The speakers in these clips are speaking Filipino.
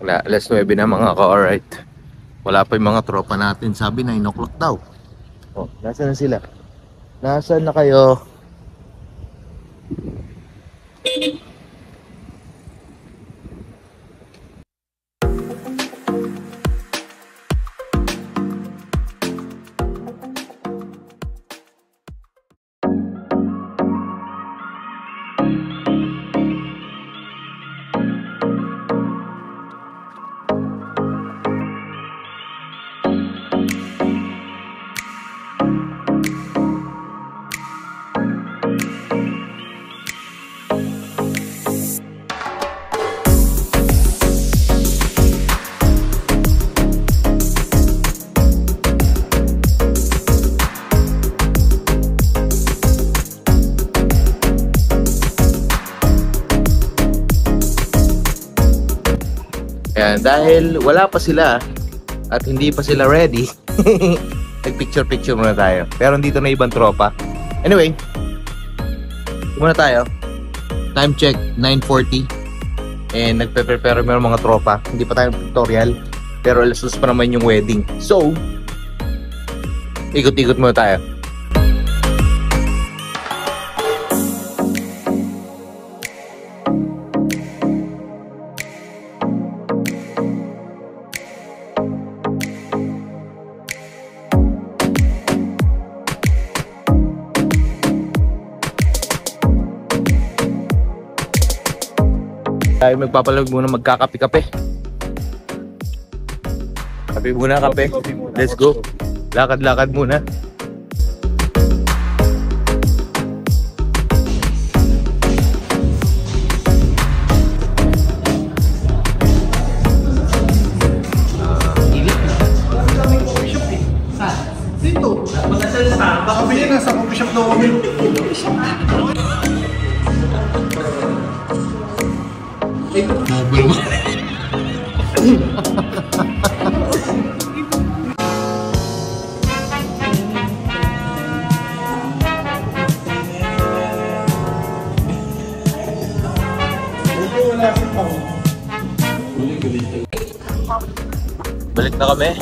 Alas 9 na mga ka-alright. Wala pa yung mga tropa natin. Sabi 9 o'clock daw. Oh, nasaan na sila? Nasaan na kayo? Ayan, dahil wala pa sila at hindi pa sila ready, nag-picture-picture muna tayo. Pero dito na ibang tropa. Anyway, muna tayo. Time check, 9:40. And nagpe-prepare mga tropa. Hindi pa tayo tutorial. Pero alas 2 pa naman yung wedding. So, ikot-ikot muna tayo. Tayo magpapalag muna, magkakape-kape. Kape muna, kape. Let's go. Lakad-lakad muna. Dito. Baka bilhin na sa coffee shop daw kami. Mobile mo. Balik na kami.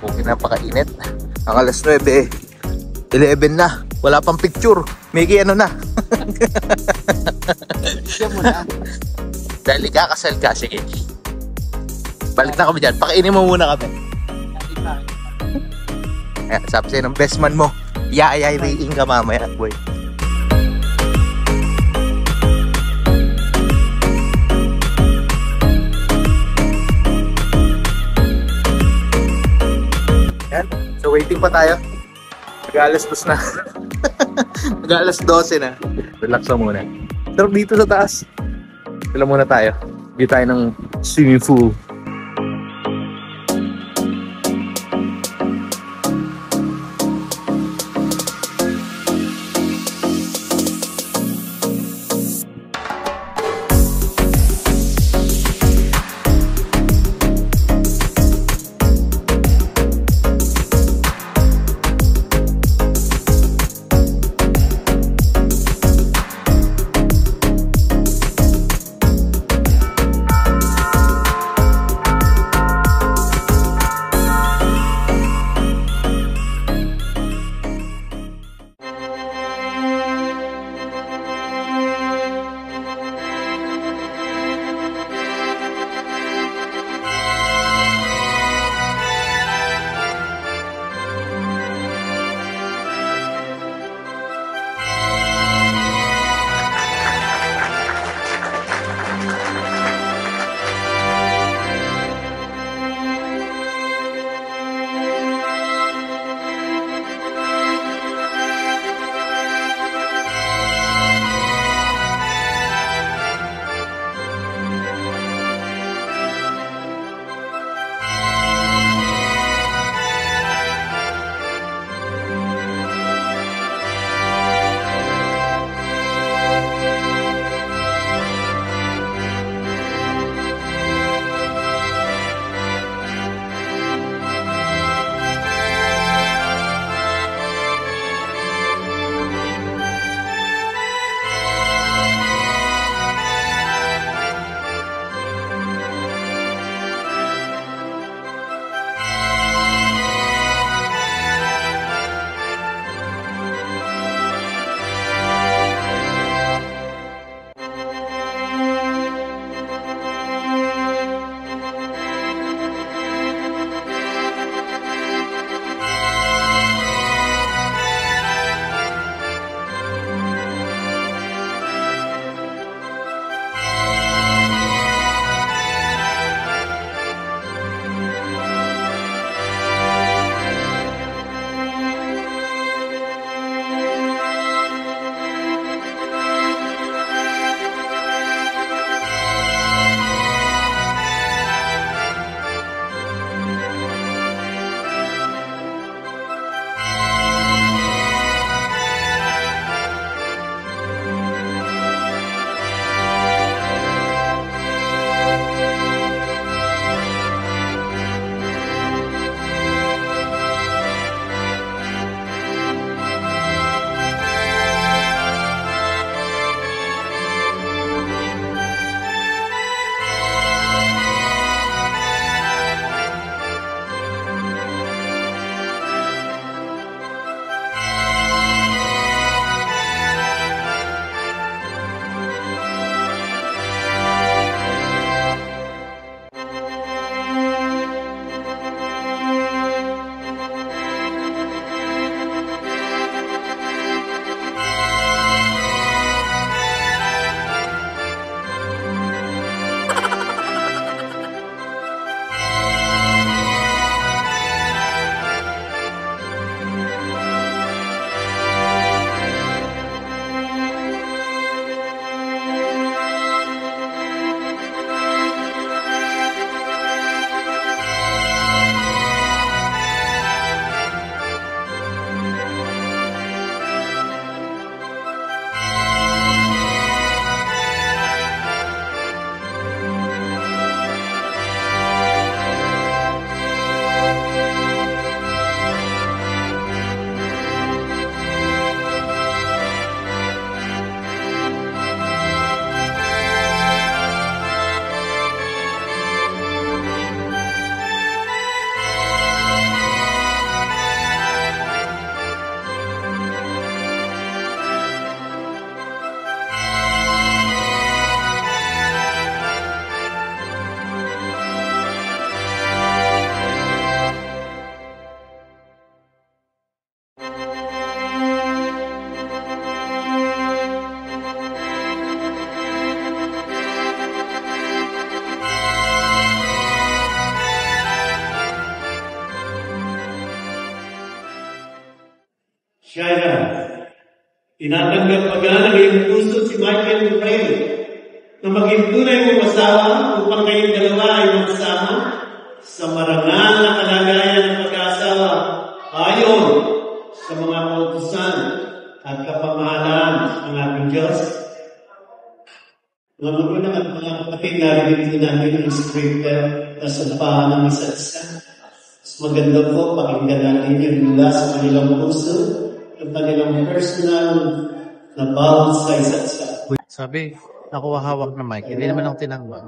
Okay, napakainit. Ang alas 9 eh. 11 na. Wala pang picture. Migi ano na. Siya mo na. Dahil ikakasal ka, sige. Balik na kami dyan. Pakainin mo muna kami. Ayan, sabi sa'yo ng best man mo. Yayay-riing ka mamaya, boy. Ayan, so waiting pa tayo. Mag-alas 2 na. Mag-alas 12 na. Relax na muna. Pero dito sa taas, sila muna tayo. Hindi tayo ng swimming pool. Shaira, tinatanggap ba ng iyong puso si Michael Ray na maging tunay mong asawa upang kayong dalawa ay magsama sa marangal na kalagayan ng mag-aasawa ayon sa mga kautusan at kapamahalaan ng ating Diyos? Mga magulang at mga kapatid, narinig po namin ang scripture na sampahan ng isa't isa. Mas maganda po, pakinggan natin yung mula sa kanilang puso, yung kanilang personal na bawat sa isa't isa. Sabi, ako hawak na mic. Hindi naman ako tinanggap.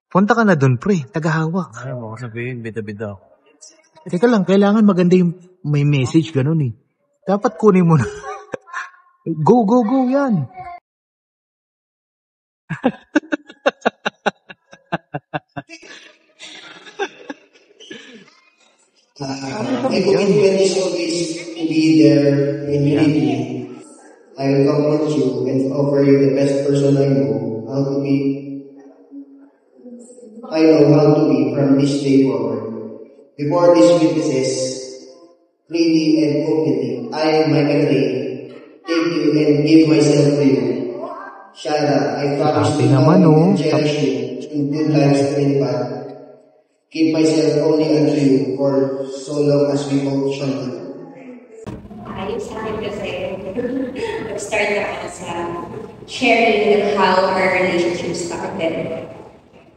Punta ka na dun, pre. Tagahawak. Ayaw mo sabihin, bida-bida ako. Teka lang, kailangan maganda yung may message, ganun eh. Dapat kunin mo na. Go, go, go, yan. Everyone is always to be there in unity. I will comfort you and offer you the best person I know how to be. I know how to be from this day forward. Before these witnesses, freely and openly, I, Michael Ray, take you and give myself to you. Shaira, I promise Sabi to naman, love you oh. and cherish you in good times and bad. Keep myself only unto you for so long as we both shall live. Ayos sa akin kasi nag-start ako sa sharing of how our relationship started.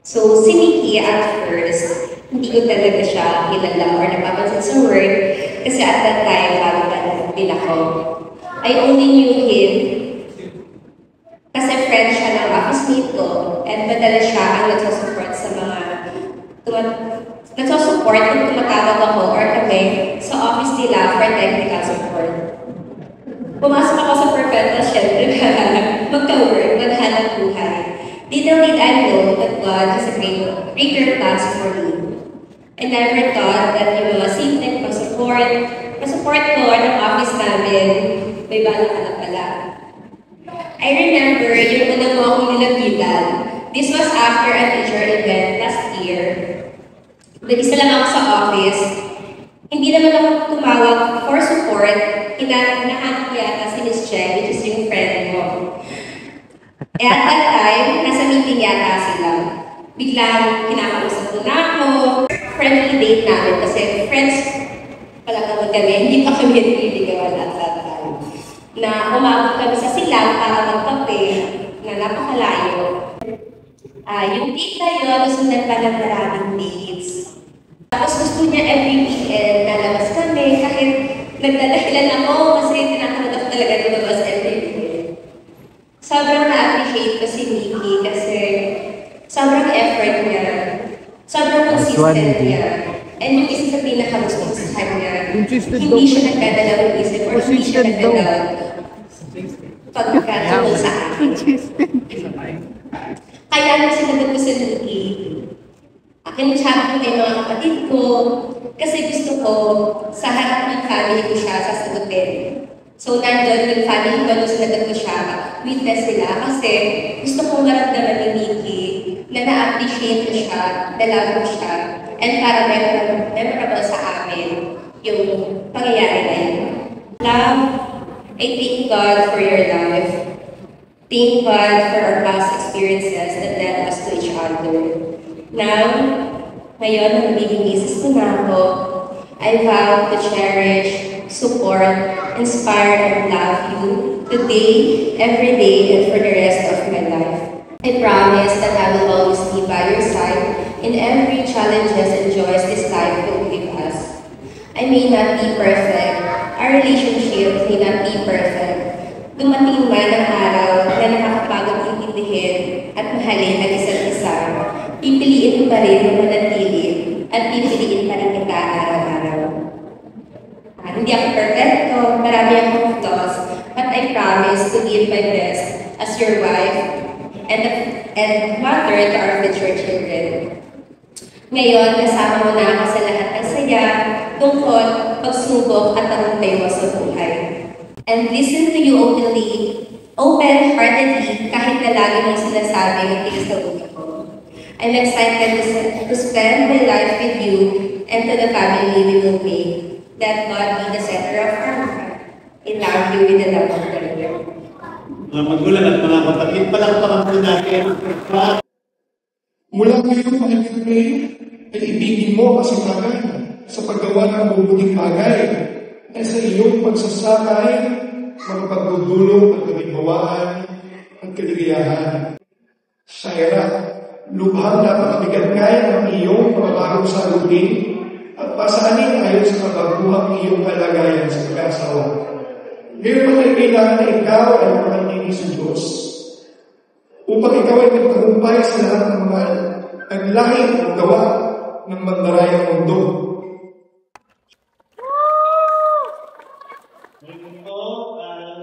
So, si Nikki at first, hindi ko talaga siya kilala or napapansin sa word kasi at that time, bago pa din ako. I only knew him kasi friend siya ng office mate ko and madalas siya ang nagsusupport sa mga nagsusupport kung tumatawag ako or kami sa office nila for technical support. Pumasok ako sa professional, syempre, magka-work, maghanap buhay. Little did I know that God has a greater plans for me. I never thought that yung mga simple pag-support ko ng office namin, may bala ka na pala. I remember yung una mo akong nilapitan. This was after a major event last year. Nag-isa lang ako sa office. Hindi naman ako tumawag for support. Hinahanap yata si Miss Jen, which is yung friend mo. Eh at that time, nasa meeting yata sila. Biglang kinakausap ko na ako. Friendly date namin kasi friends pala naman kami. Hindi pa kami nililigawan at that time. Na umabot kami sa silang para magkape na napakalayo. Yung date na yun, nasundan pa ng maraming dates. Tapos gusto niya every weekend nalabas kami kahit nagdadahilan ako kasi tinatamad ako talaga lumabas every weekend. Sobrang na-appreciate ko si Nikki kasi sobrang effort niya, sobrang consistent niya. And yung isa sa pinakagusto ko sa kanya, hindi siya nagdadalawang isip or hindi siya nagdadalawang pagkakatulong sa akin. Kaya nung sinagot ko sa Nikki, kinusama ko na yung mga kapatid ko kasi gusto ko sa harap ng family ko siya sasagutin. So, nandun yung family ko nung sinagot ko siya, witness sila kasi gusto kong maramdaman ni Nikki na na-appreciate ko siya, na love ko siya, and para memorable sa amin yung pangyayari na yun. Love, I thank God for your life. Thank God for our past experiences that led us to each other. Now, ngayon na magiging misis ko na ako, I vow to cherish, support, inspire, and love you today, every day, and for the rest of my life. I promise that I will always be by your side in every challenges and joys this life will give us. I may not be perfect, our relationship may not be perfect. Dumating man ang araw na nakakapagod intindihin at mahalin ang isa't isa, pipiliin ko pa rin na manatili at pipiliin pa rin kita araw-araw. Hindi ako perfecto, marami akong flaws, but I promise to give my best as your wife and mother to our future children. Ngayon, kasama mo na ako sa lahat ng saya, tungkol, pagsubok at tagumpay mo sa buhay. And listen to you open-heartedly kahit na lagi mong sinasabi ng tigas sa ulo ko. I'm excited to spend my life with you and to the family we will make. Let God be the center of our life. In love you with the love of the Lord. Mga magulang at mga kapatid, palakpakan po natin. Mula ngayon, Mahal Ray, ay ibigin mo kasipagan sa paggawa ng mabubuting bagay at sa iyong pagsasakay, magpagdudulong at kabimbawaan at kaligayahan. Shaira, lubhang napakabigat kaya ng iyong pagbabago sa lutin at pasaanin ayon sa kabaguhang iyong kalagayan sa pag-asawa. Ngayon ay kailangan na ikaw ay makanini sa Diyos upang ikaw ay magtagumpay sa lahat ng mga naglahing ang gawa ng mandarayang mundo. Ngayon po,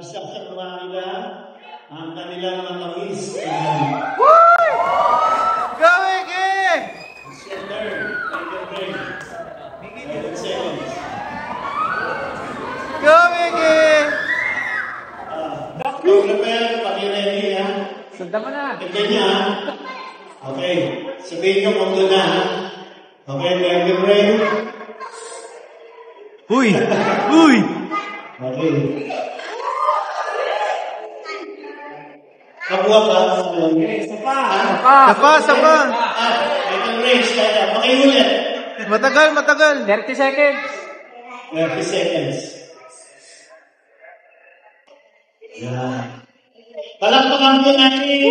sasaklawan nila ang kanilang matawis. Go, Mickey! Center, break. 11 seconds. Go, Mickey! Go, prepare, paki-ready ha. Sundan mo na. Ito niya. Okay, sabihin nyo kung doon na ha. Okay, ready, break. Uy! Uy! Okay. Kabuha pa. Sapa, sapa! Ito race, kaya pakiulit. Matagal, matagal! 30 seconds. 30 seconds. Yan. Palakpakan po natin.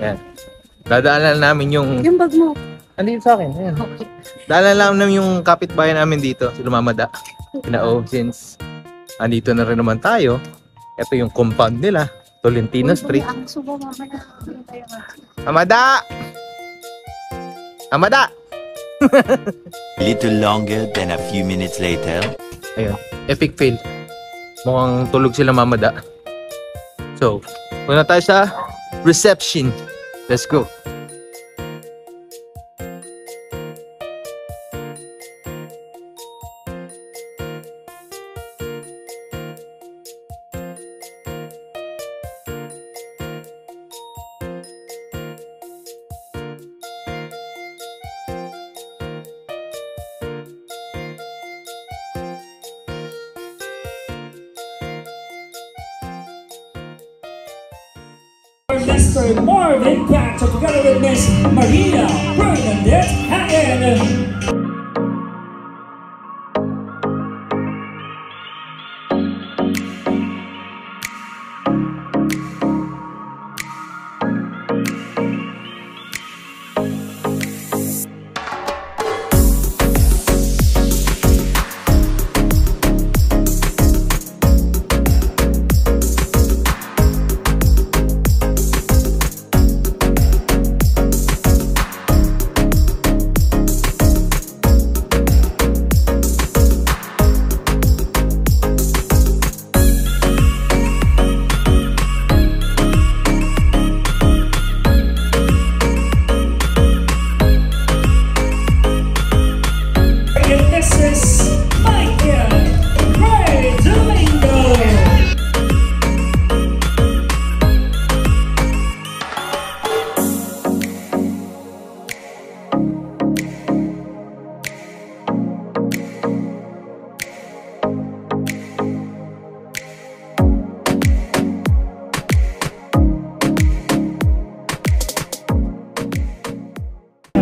Yan. Dadaanan namin yung... Yung bag mo. Andito sa akin. Ayan. Dadaanan namin yung kapitbahay namin dito. Si Lumamada. Kinao, since andito na rin naman tayo. Ito yung compound nila. Tolentino Street. Amada! Amada! Little longer than a few minutes later. Ayun. Epic fail. Mukhang tulog sila Mamada. So, muna tayo sa reception. Let's go. Mr. Marvin Pacho together with Miss Maria Bernadette Hagen.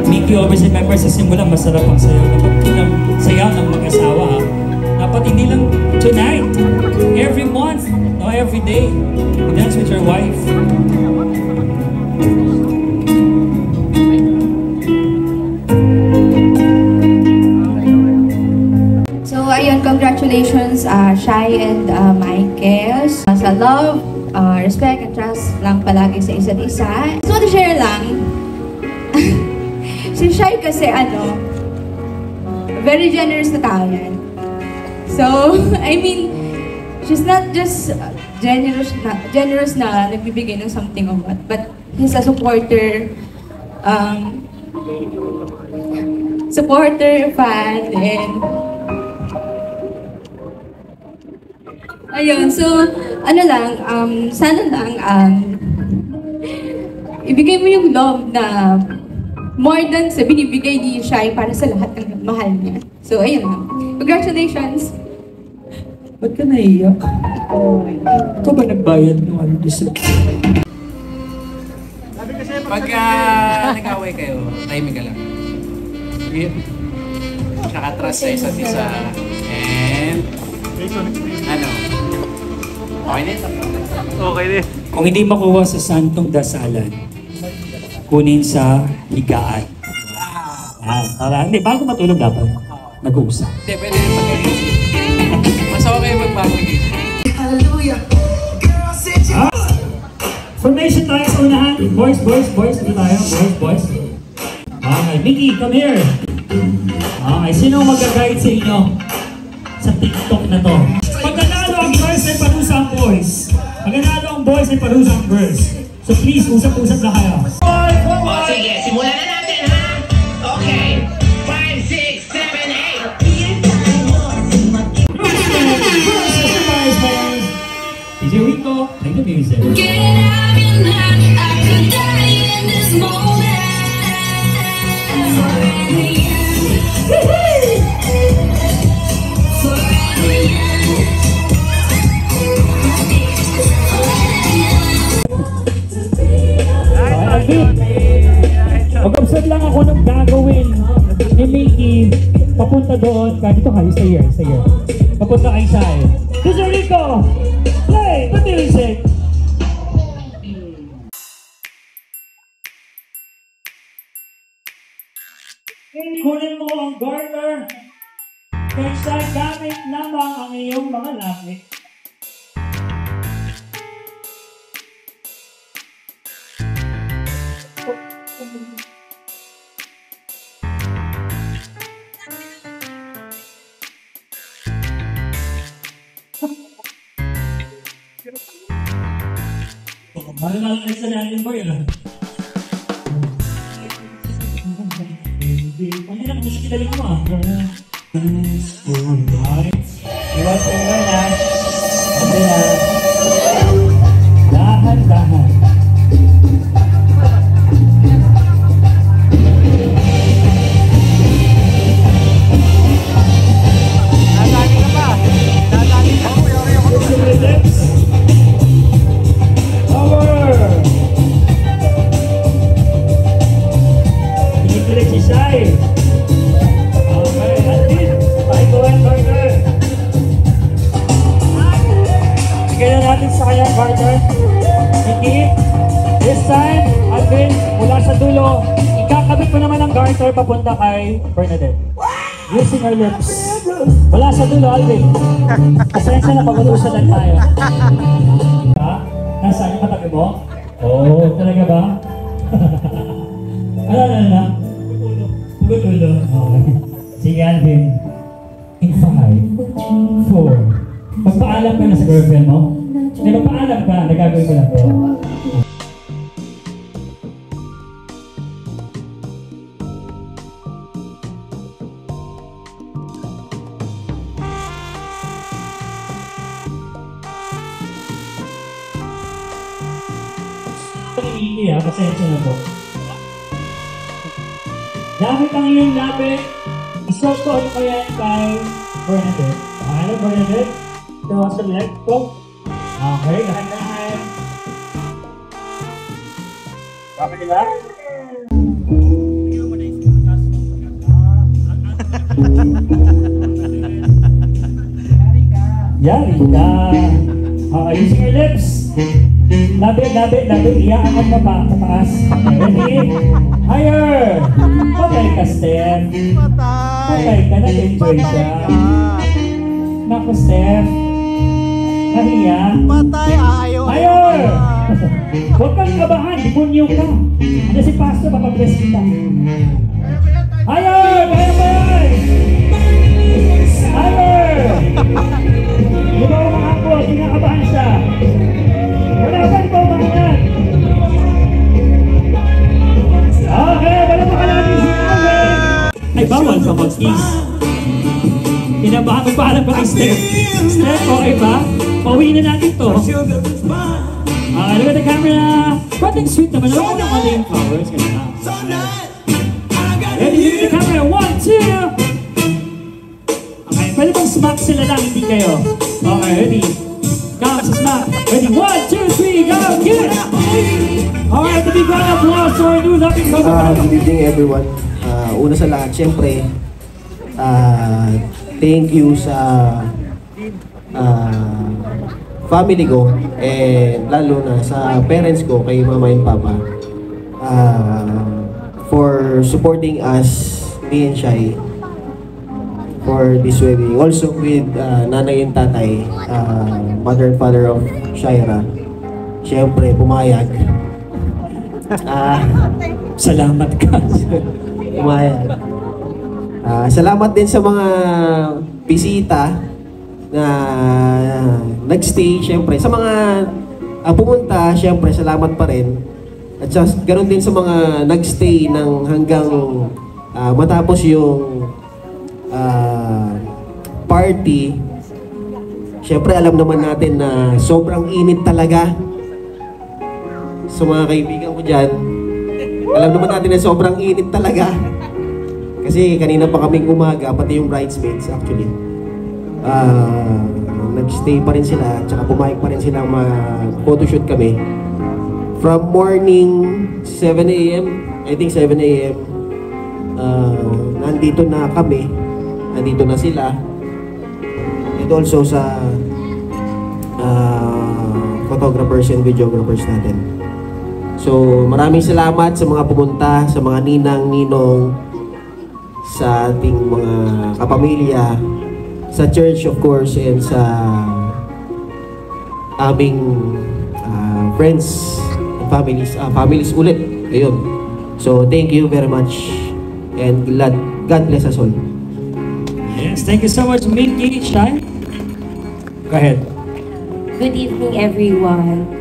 Mickey Overseas members, sa simula masarap ang sayaw ng saya ng mag-asawa. Dapat hindi lang tonight. Every month, no, every day. You dance with your wife. So, ayun, congratulations, Shai and Michael. Sa love, respect, and trust lang palagi sa isa't isa. So, to share lang, si Shai kasi, very generous na tao yan. So, I mean, she's not just generous na nagbibigay ng something or what, but he's a supporter, fan, and ayun, so, sana lang, ibigay mo yung love na more than sa binibigay ni Shai para sa lahat ng mahal niya. So, ayun lang. Congratulations! Ba't ka naiyak? Ikaw ba nagbayad ng ano dito? Pagka nag-away kayo, timing ka lang. Nakatrust sa isa't isa. And okay din? Okay din. Kung hindi makuha sa santong dasalan, kunin sa higaan. Hindi, bago matulog dapat. Nag-uusap. Hindi, pwede rin pag-isip. Mas okay magbagong isip. Formation tayo sa unahan. Boys. Dito tayo. Boys. Okay, Mickey, come here. Okay, sino mag-guide sa inyo sa TikTok na to? Pag nanalo ang girls, ay parusa ang boys. Pag nanalo ang boys, ay parusa ang girls. So please, usap-usap na kayo. Sige, simulan na natin, ha? Okay. 5, 6, 7, 8. DJ Rico, play the music. Mag-observe lang ako ng gagawin ni Mickey papunta doon. Dito ka, stay here. Papunta kay Shai. DJ Rico, play the music! Kunin mo ang garter. Kay Shai, gamit lamang ang iyong mga lapit. Mahal ka sa natin mo yun. Hindi na kung kinaling mo ah. Iwas ko nga na. Hindi na. Dahan-dahan. Garter papunta kay Bernadette. Using her lips. Wala sa dulo, Alvin. Pasensya na, pag-uusap lang tayo. Nasaan yung katabi mo? Oo, talaga ba? Ano? Tulo. Okay. Sige, Alvin. In 5, 4. Magpaalam ka na sa girlfriend mo? Hindi, magpaalam ka. Nagagawin ko lang to. Pasensya na po. Gamit ang iyong lapit, isot ko ko yan kay Bernadette. Ano, Bernadette? Ito sa left ko. Okay, dahan-dahan. Bakit nila? Yari ka. Using your lips. Labit. Iyaangat mo pa. Pataas. Ready? Higher. Patay ka, Steph. Patay ka. Nag-enjoy siya. Naku, Steph. Nahiya. Higher. Huwag kang kabahan. Bunyo ka. Ano si Pastor, papabless kita. Higher. Kaya ba yan? Higher. Di ba umakakot? Kinakabahan siya. Wala ba? Di ba umakangat? Okay, wala pa ka natin si Alvin. Ay, bawal ka mag-kiss. Kinabahan mo pa alam ko kay Steph. Steph, okay ba? Pauwi na natin to. Look at the camera. Pwedeng sweet naman. Alam mo na kami yung flowers. Ready, look at the camera. 1, 2. Okay, pwede bang smack sila lang, hindi kayo. Okay, ready. Count sa smack. Ready, 1, 2, 3, go! Get it! Alright, the big round of applause for our new loving couple. Good evening everyone. Una sa lahat, syempre, thank you sa family ko, lalo na sa parents ko, kay mama and papa, for supporting us, me and Shai, for this wedding. Also with nanay and tatay, mother and father of Shaira. Siyempre, pumayag. Salamat ka. Pumayag. Salamat din sa mga bisita na nagstay, siyempre. Sa mga pumunta, siyempre, salamat pa rin. At ganoon din sa mga nagstay ng hanggang matapos yung party. Siyempre, alam naman natin na sobrang init talaga. Sa mga kaibigan ko dyan, alam naman natin na sobrang init talaga. Kasi kanina pa kaming umaga, pati yung bridesmaids actually. Nagstay pa rin sila, tsaka pumayag pa rin sila mag-photoshoot kami. From morning 7 a.m., I think 7 a.m., nandito na kami, nandito na sila. And also sa photographers and videographers natin. So maraming salamat sa mga pumunta, sa mga ninang, ninong, sa ating mga kapamilya, sa church of course, and sa aming friends and families ulit. Ayun. So thank you very much and God bless us all. Yes, thank you so much, Mickey. Shai? Go ahead. Good evening, everyone.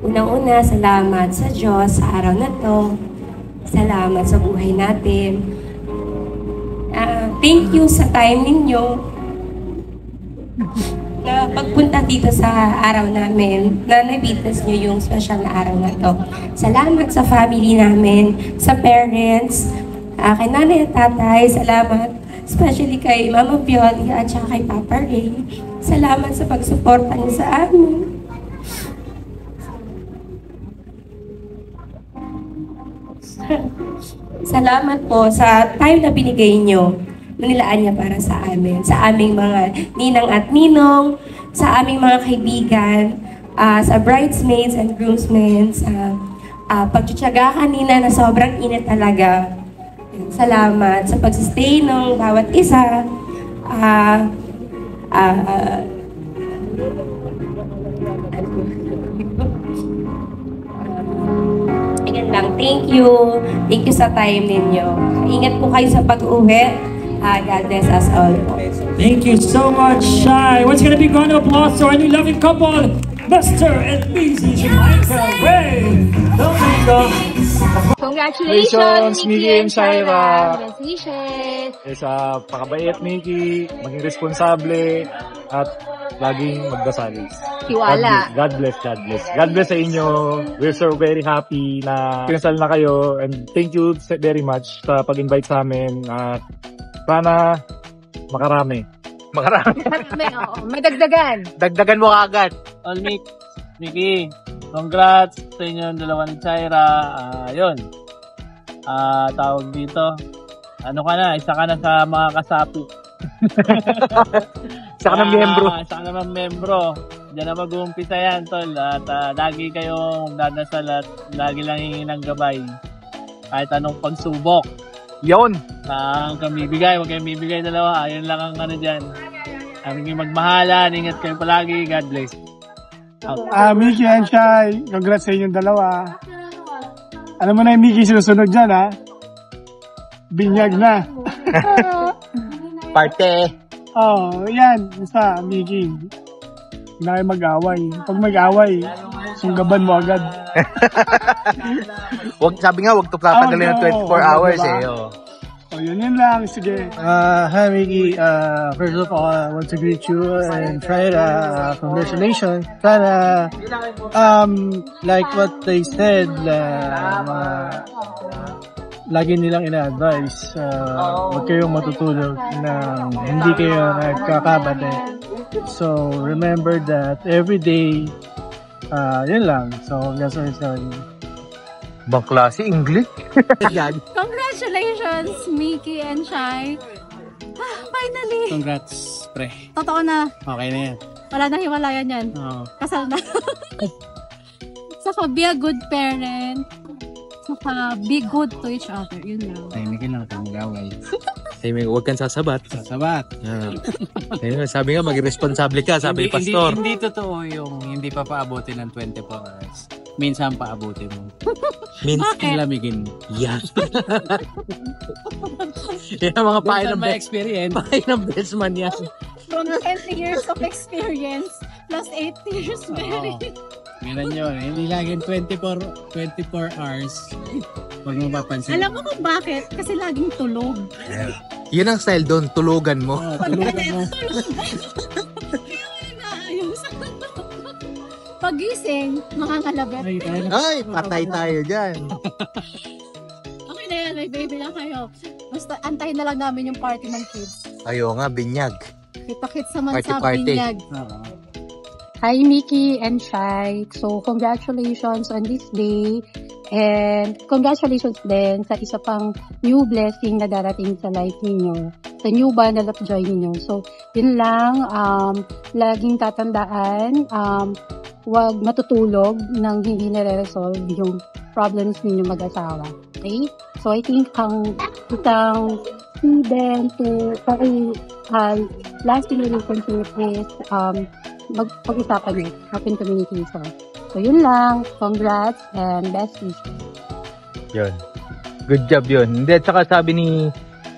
Unang-una, salamat sa Diyos sa araw na to. Salamat sa buhay natin. Thank you sa time ninyo na pagpunta dito sa araw namin, na na-witness nyo yung special na araw na to. Salamat sa family namin, sa parents, kay nanay at tatay. Salamat especially kay Mama Pioli at saka kay Papa Ray. Salamat sa pagsuporta niyo sa amin. Salamat po sa time na binigay nyo, manilaan niya para sa amin, sa aming mga ninang at ninong, sa aming mga kaibigan, sa bridesmaids and groomsmen, sa pagtsutsaga kanina na sobrang init talaga. Salamat sa pagsistay ng bawat isa. Thank you. Thank you sa time ninyo. Ingat po kayo sa pag-uwi. God bless us all. Thank you so much, Shai. What's gonna be a round of applause to our new loving couple, Mr. and Mrs. Michael Ray Domingo. Congratulations, Mickey and Shaira. Congratulations. Sa pakabait, Mickey, maging responsable, at laging magdasal. Tiwala. God bless, God bless. God bless sa inyo. We're so very happy na kinasal na kayo, and thank you very much sa pag-invite sa amin. Sana makarami. Marami, oo. May dagdagan. Dagdagan mo agad. Mickey, congrats sa inyo ang dalawa ni Shaira. Yun. Tawag dito. Ano ka na? Isa ka na sa mga kasapi. Saka ng miyembro. Saka naman membro. Diyan na mag-uumpisa yan, tol. At lagi kayong dadasal at lagi lang hingin ng gabay. Kahit anong pagsubok. Yon. Kami bigay, huwag kayong bibigay dalawa. Ayun lang ang ano dyan. Aming magmahalan, ingat kayo palagi. God bless. Mickey and Shai, congrats sa inyong dalawa. Alam mo na yung Mickey susunod dyan, ha? Binyag na. Parte. Yan. Basta, Mickey. Hindi na kayo mag-away. Pag mag-away, sunggaban mo agad. Sabi nga, wag to tatagalin ng 24 hours diba? Yun lang. Sige. Hi, Mickey. First of all, I want to greet you and try congratulations. Sana, like what they said, lagi nilang ina-advise, huwag kayong matutulog na hindi kayo nagkakabate. So, remember that every day, yun lang. So, congratulations. Bang klase, English? Congratulations, Mickey and Shai. Finally. Congrats, pre. Totoo na. Okay na yan. Wala na hiwalayan yan. Oo. Kasal na. Saka be a good parent. Saka be good to each other. Yun lang. Tahimikin lang kang gaway. Huwag kang sasabat. Sasabat. Sabi nga, mag-responsable ka, sabi ni Pastor. Hindi totoo yung hindi pa paabutin ng 24 hours. Minsan paabutin mo. Minsan lamigin mo. Yan. Yan ang mga pain ng experience. Pain ng best man yan. From 20 years of experience plus 8 years married. Ganun yun. Hindi laging 24 hours. Huwag mo papansin. Alam mo kung bakit? Kasi laging tulog. Yun ang style doon, tulugan mo. Tulugan mo. Pagising, makangalabet. Ay, patay tayo dyan. Okay na yan, may baby na kayo. Basta antayin na lang namin yung party ng kids. Ayo nga, binyag. Kita-kits naman sa Party. binyag. Hi, Mickey and Shai. So, congratulations on this day. And congratulations din sa isa pang new blessing na darating sa life ninyo. Sa new bundle of joy ninyo. So, yun lang. Laging tatandaan. Huwag matutulog nang hindi nare-resolve yung problems ninyo mag-asawa. Okay? So, I think ang isang hidden to lasting relationship is pag-usapan nyo. Open communication. So, yun lang. Congrats and best wishes. Yun. Good job yun. Hindi, tsaka sabi ni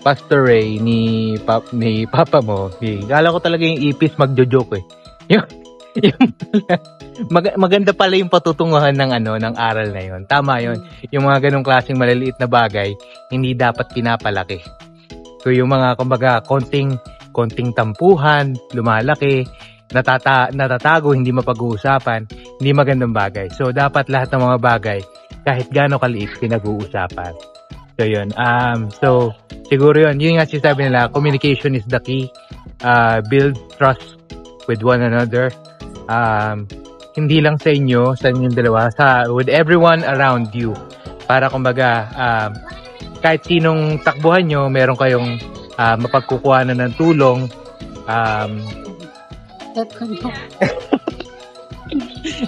Pastor Ray, ni Papa mo, kala ko talaga yung ipis magjo-joke eh. Maganda pala yung patutunguhan ng aral na yun. Tama yun. Yung mga ganong klaseng maliliit na bagay, hindi dapat pinapalaki. So yung mga kumbaga konting tampuhan, lumalaki, natatago, hindi mapag-uusapan, hindi magandang bagay. So dapat lahat ng mga bagay, kahit gaano kaliit, pinag-uusapan. So yun. So siguro yun. Yung nga sinasabi nila, communication is the key. Build trust with one another. Hindi lang sa inyo, sa inyong dalawa, with everyone around you. Para kumbaga, kahit sinong takbuhan nyo, meron kayong mapagkukuhanan ng tulong.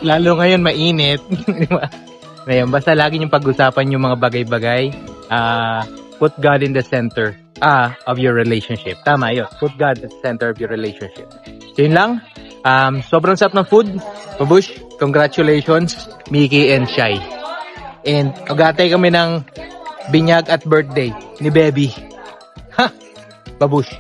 Lalo ngayon, mainit. Ngayon, basta lagi yung pag-usapan yung mga bagay-bagay. Put God in the center of your relationship. Tama yun. Put God at the center of your relationship. So, yun lang. Sobrang sarap ng food. Babush, congratulations, Mickey and Shai. And agatay kami ng binyag at birthday ni Baby. Ha! Babush.